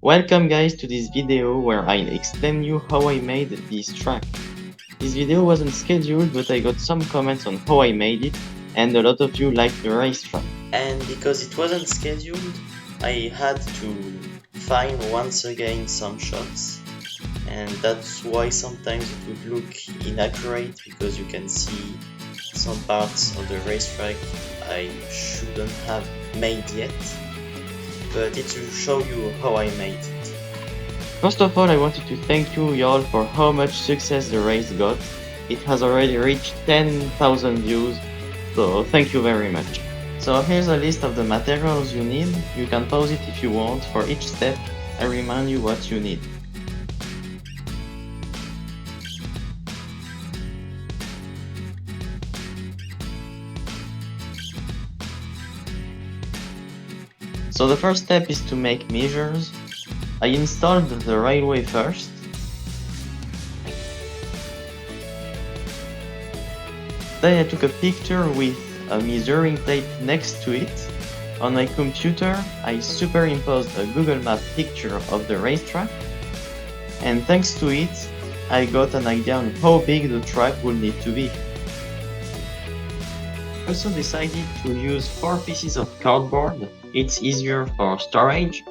Welcome guys to this video where I'll explain you how I made this track. This video wasn't scheduled, but I got some comments on how I made it, and a lot of you liked the racetrack. And because it wasn't scheduled, I had to find once again some shots, and that's why sometimes it would look inaccurate, because you can see some parts of the racetrack I shouldn't have made yet. But it's to show you how I made it. First of all, I wanted to thank you all for how much success the race got. It has already reached 10,000 views, so thank you very much. So here's a list of the materials you need. You can pause it if you want. For each step, I remind you what you need. So the first step is to make measures. I installed the railway first. Then I took a picture with a measuring tape next to it. On my computer, I superimposed a Google Map picture of the racetrack. And thanks to it, I got an idea on how big the track would need to be. I also decided to use 4 pieces of cardboard. It's easier for storage.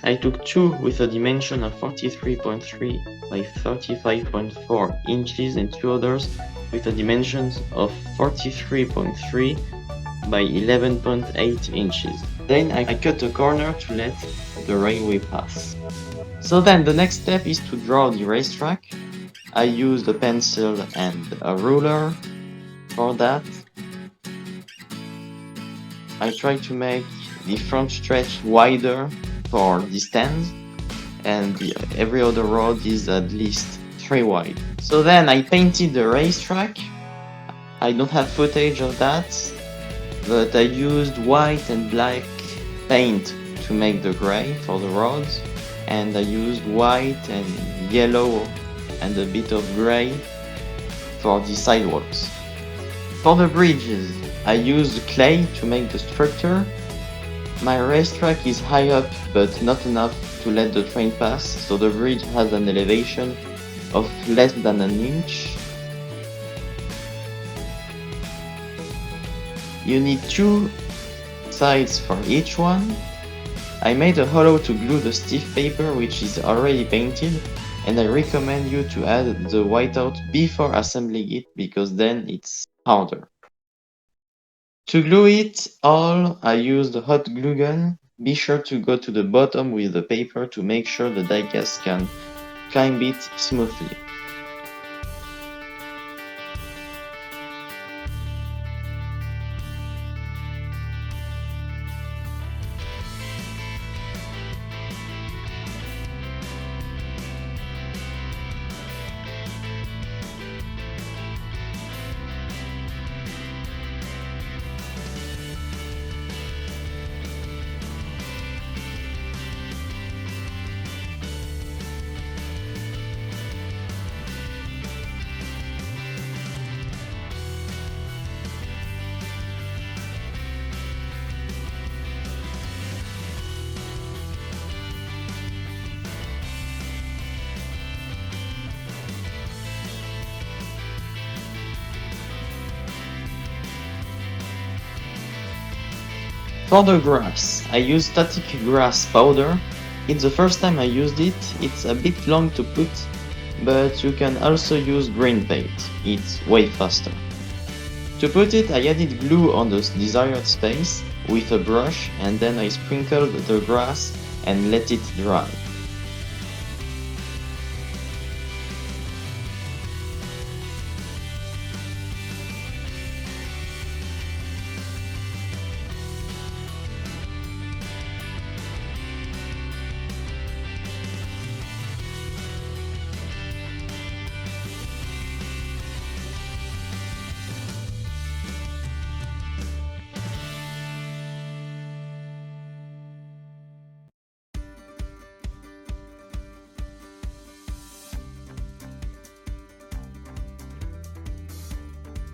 I took 2 with a dimension of 43.3 by 35.4 inches and 2 others with a dimensions of 43.3 by 11.8 inches. Then I cut a corner to let the railway pass. So then the next step is to draw the racetrack. I used a pencil and a ruler for that. I tried to make the front stretch wider for the stands, and every other road is at least 3 wide. So then I painted the racetrack. I don't have footage of that, but I used white and black paint to make the gray for the roads, and I used white and yellow and a bit of gray for the sidewalks. For the bridges, I used clay to make the structure. My racetrack is high up, but not enough to let the train pass, so the bridge has an elevation of less than an inch. You need 2 sides for each one. I made a hollow to glue the stiff paper, which is already painted, and I recommend you to add the whiteout before assembling it, because then it's harder. To glue it all, I used a hot glue gun. Be sure to go to the bottom with the paper to make sure the diecast can climb it smoothly. For the grass, I used static grass powder. It's the first time I used it. It's a bit long to put, but you can also use green paint. It's way faster. To put it, I added glue on the desired space with a brush, and then I sprinkled the grass and let it dry.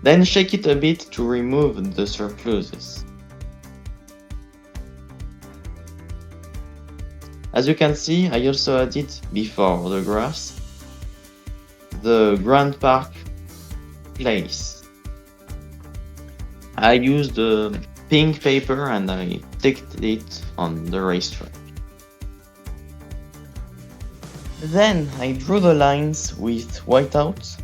Then shake it a bit to remove the surpluses. As you can see, I also added, before the grass, the Grand Park place. I used the pink paper and I sticked it on the racetrack. Then I drew the lines with whiteout.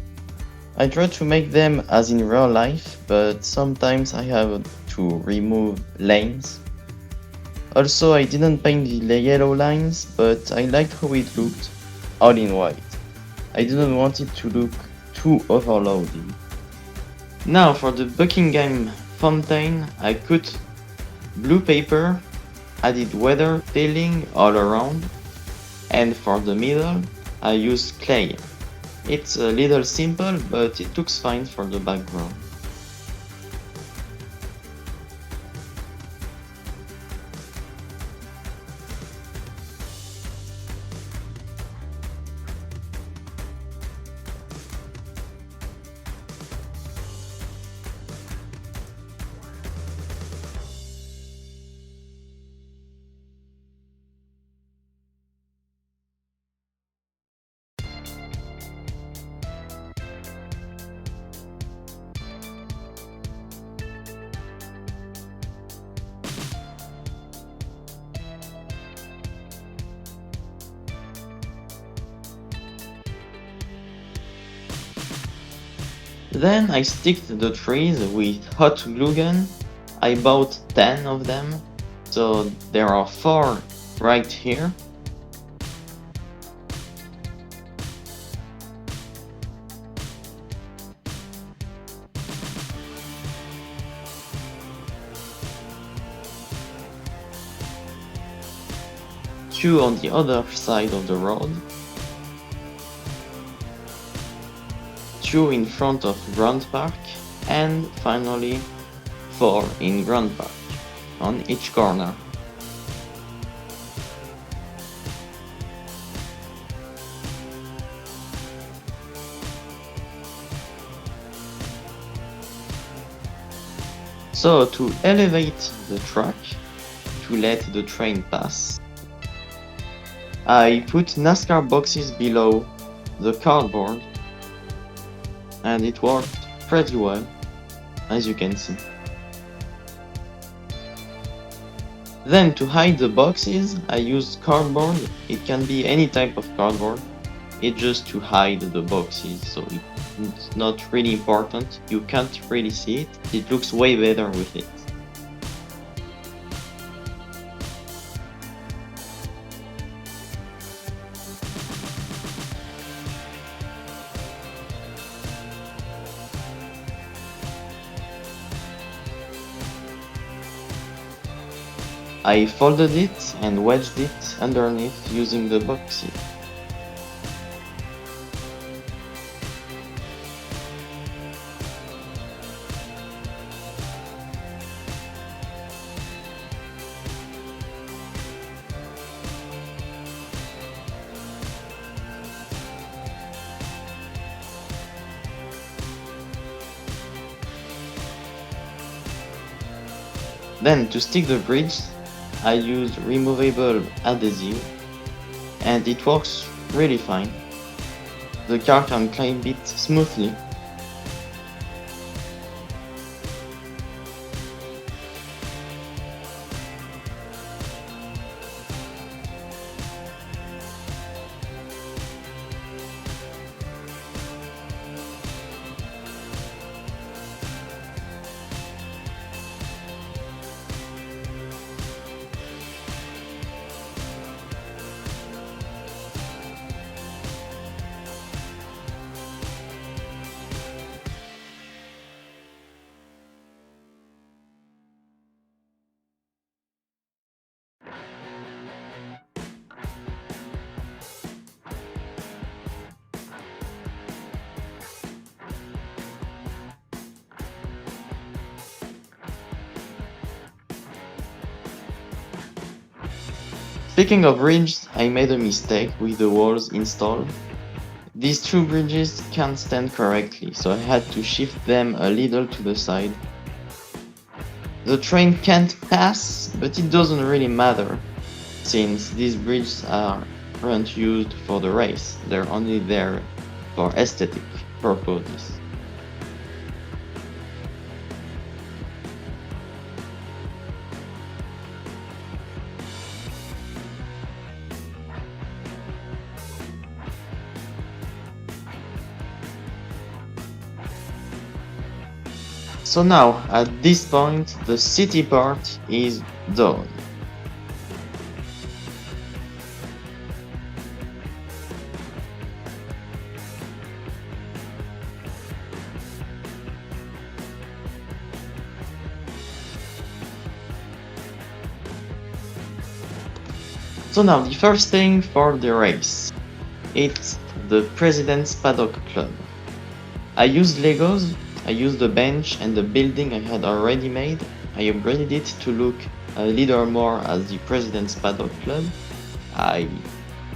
I try to make them as in real life, but sometimes I have to remove lanes. Also, I didn't paint the yellow lines, but I liked how it looked all in white. I didn't want it to look too overloaded. Now for the Buckingham fountain, I cut blue paper, added weather tailing all around, and for the middle, I used clay. It's a little simple, but it looks fine for the background. Then I sticked the trees with hot glue gun. I bought 10 of them, so there are 4 right here. Two on the other side of the road. 2 in front of Grand Park, and finally 4 in Grand Park, on each corner. So to elevate the track, to let the train pass, I put NASCAR boxes below the cardboard, and it worked pretty well, as you can see. Then to hide the boxes, I used cardboard. It can be any type of cardboard. It's just to hide the boxes, so it's not really important. You can't really see it. It looks way better with it. I folded it and wedged it underneath using the boxes. Then to stick the bridge, I used removable adhesive, and it works really fine. The car can climb it smoothly. Speaking of bridges, I made a mistake with the walls installed. These 2 bridges can't stand correctly, so I had to shift them a little to the side. The train can't pass, but it doesn't really matter. since these bridges aren't used for the race, they're only there for aesthetic purposes. So now, at this point, the city part is done. So now, the first thing for the race. It's the President's Paddock Club. I used Legos, I used the bench and the building I had already made. I upgraded it to look a little more as the President's Paddock Club. I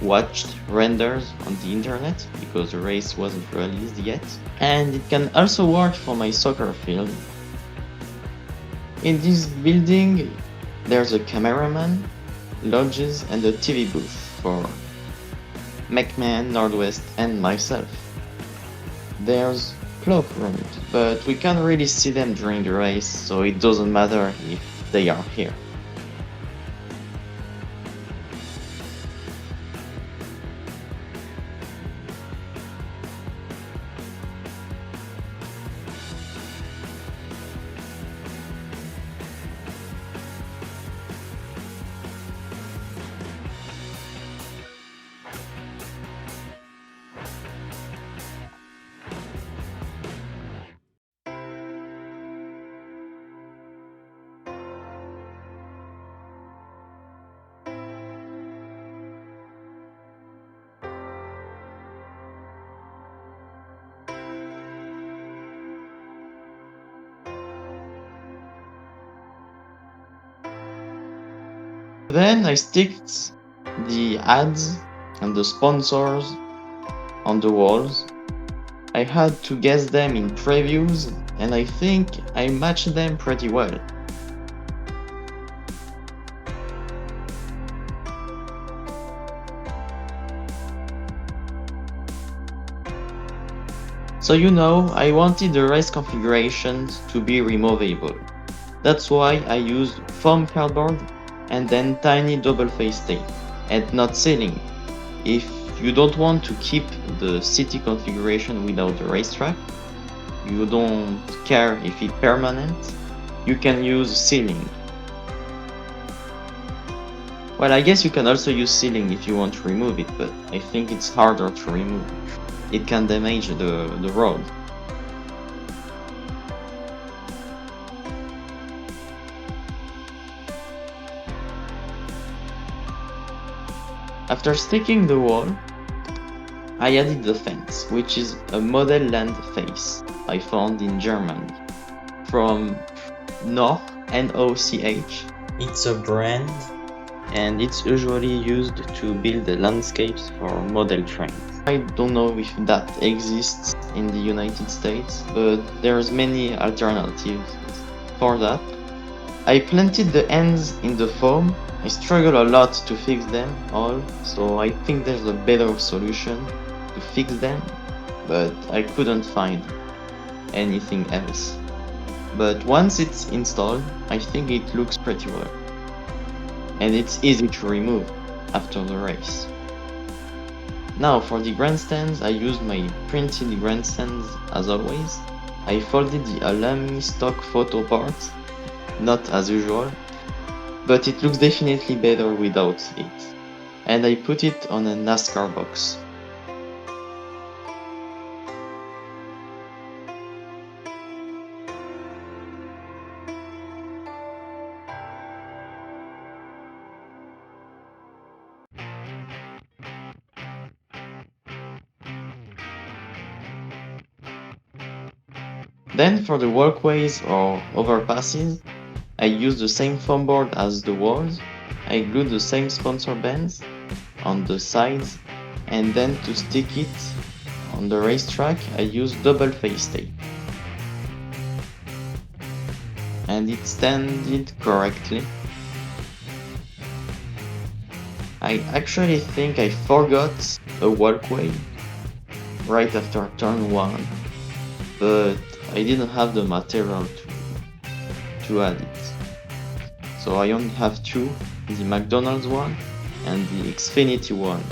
watched renders on the internet because the race wasn't released yet. And it can also work for my soccer field. In this building, there's a cameraman, lodges and a TV booth for McMahon, Northwest and myself. There's cloakrooms, but we can't really see them during the race, so it doesn't matter if they are here. Then I sticked the ads and the sponsors on the walls. I had to guess them in previews, and I think I matched them pretty well. So I wanted the race configurations to be removable. That's why I used foam cardboard and then tiny double-face tape, and not sealing. If you don't want to keep the city configuration without the racetrack, you don't care if it's permanent, you can use sealing. Well, I guess you can also use sealing if you want to remove it, but I think it's harder to remove. It can damage the road. After sticking the wall, I added the fence, which is a model land face I found in Germany from Noch, N-O-C-H. It's a brand and it's usually used to build the landscapes for model trains. I don't know if that exists in the United States, but there's many alternatives for that. I planted the ends in the foam. I struggle a lot to fix them all, so I think there's a better solution to fix them, but I couldn't find anything else. But once it's installed, I think it looks pretty well. And it's easy to remove after the race. Now for the grandstands, I used my printed grandstands as always. I folded the alumni stock photo part, not as usual, but it looks definitely better without it. And I put it on a NASCAR box. Then for the walkways or overpasses, I used the same foam board as the walls. I glued the same sponsor bands on the sides, and then to stick it on the racetrack, I used double face tape. And it standed correctly. I actually think I forgot a walkway right after turn 1, but I didn't have the material to add it. So I only have two, the McDonald's one and the Xfinity one.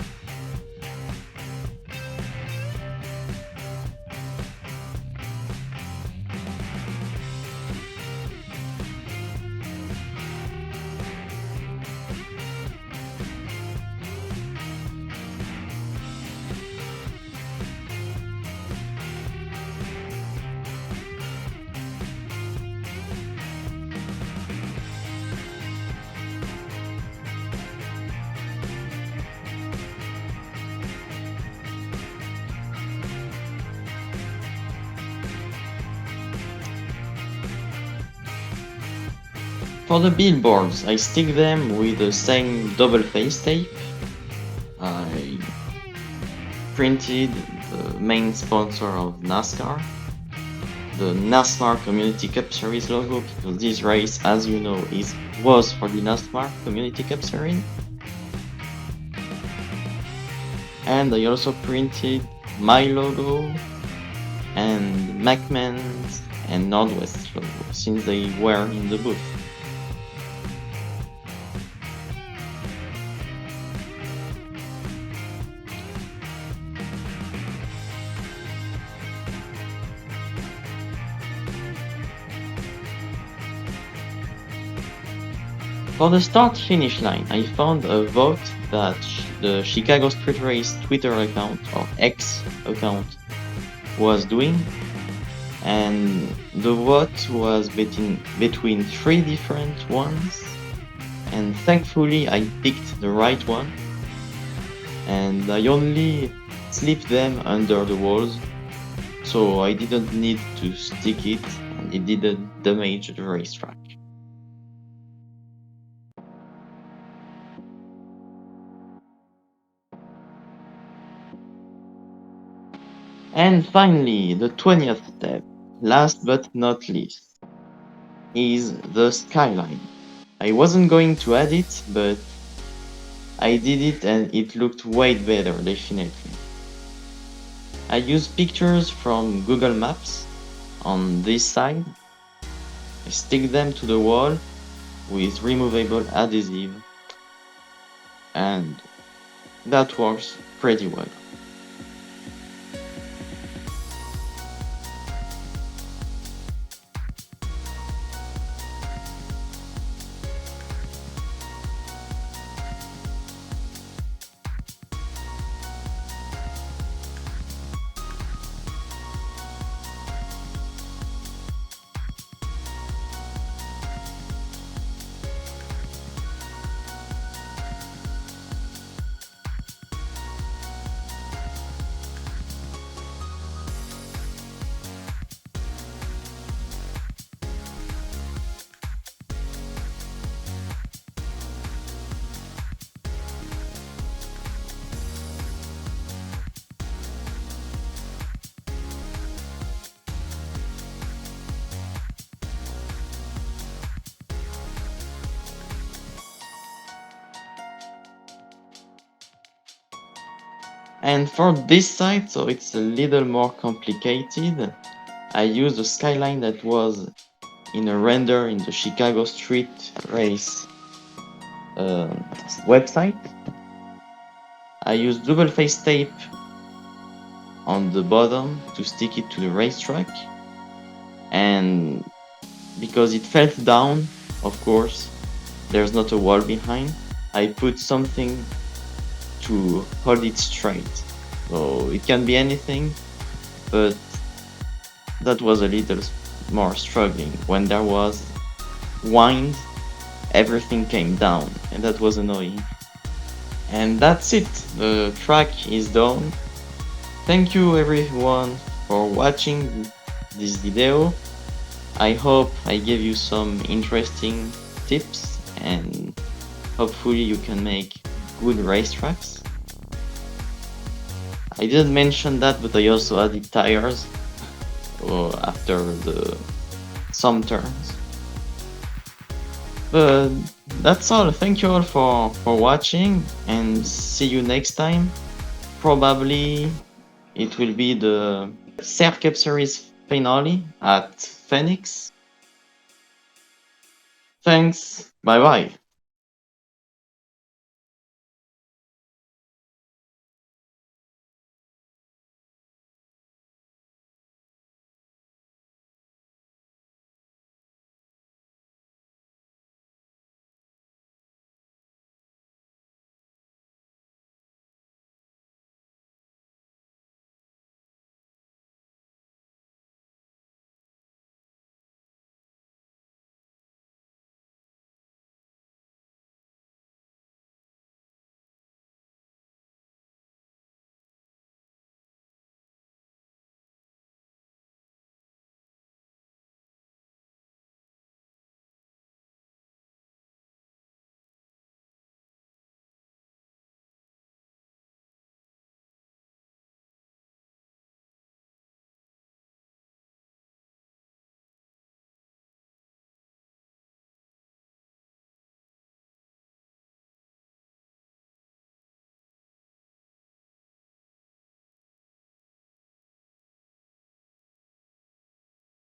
For the billboards, I stick them with the same double face tape. I printed the main sponsor of NASCAR, the NASMAR Community Cup Series logo, because this race, as you know, was for the NASMAR Community Cup Series. And I also printed my logo and McMahon's and Northwest logo, since they were in the booth. For the start-finish line, I found a vote that the Chicago Street Race Twitter account, or X account, was doing, and the vote was between three different ones, and thankfully I picked the right one, and I only slipped them under the walls, so I didn't need to stick it, and it didn't damage the racetrack. And finally, the 20th step, last but not least, is the Skyline. I wasn't going to add it, but I did it and it looked way better, definitely. I used pictures from Google Maps on this side. I stick them to the wall with removable adhesive, and that works pretty well. And for this side, so it's a little more complicated, I used a Skyline that was in a render in the Chicago Street Race website. I used double face tape on the bottom to stick it to the racetrack, and because it fell down, of course, there's not a wall behind, I put something to hold it straight. So it can be anything, but that was a little more struggling. When there was wind, everything came down, and that was annoying. And that's it, the track is done. Thank you everyone for watching this video. I hope I gave you some interesting tips, and hopefully you can make good racetracks. I didn't mention that, but I also added tires after some turns. But that's all. Thank you all for watching, and see you next time. Probably it will be the Serre Cup Series finale at Phoenix. Thanks. Bye bye.